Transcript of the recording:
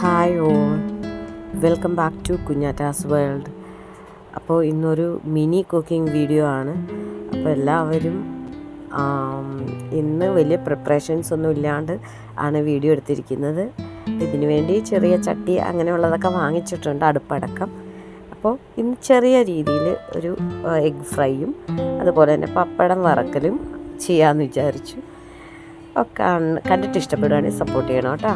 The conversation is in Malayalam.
Hi all, welcome back to Kunjattas world. അപ്പോൾ ഇന്നൊരു മിനി കുക്കിംഗ് വീഡിയോ ആണ്. അപ്പോൾ എല്ലാവരും ഇന്ന് വലിയ പ്രിപ്പറേഷൻസ് ഒന്നും ഇല്ലാണ്ട് ആണ് വീഡിയോ എടുത്തിരിക്കുന്നത്. ഇതിനു വേണ്ടി ചെറിയ ചട്ടി അങ്ങനെയുള്ളതൊക്കെ വാങ്ങിച്ചിട്ടുണ്ട്, അടുപ്പടക്കം. അപ്പോൾ ഇന്ന് ചെറിയ രീതിയിൽ ഒരു എഗ് ഫ്രൈയും അതുപോലെ തന്നെ പപ്പടം വറക്കലും ചെയ്യാമെന്ന് വിചാരിച്ചു. ഒക്കെ കണ്ടിട്ട് ഇഷ്ടപ്പെടുകയാണെങ്കിൽ സപ്പോർട്ട് ചെയ്യണം കേട്ടോ.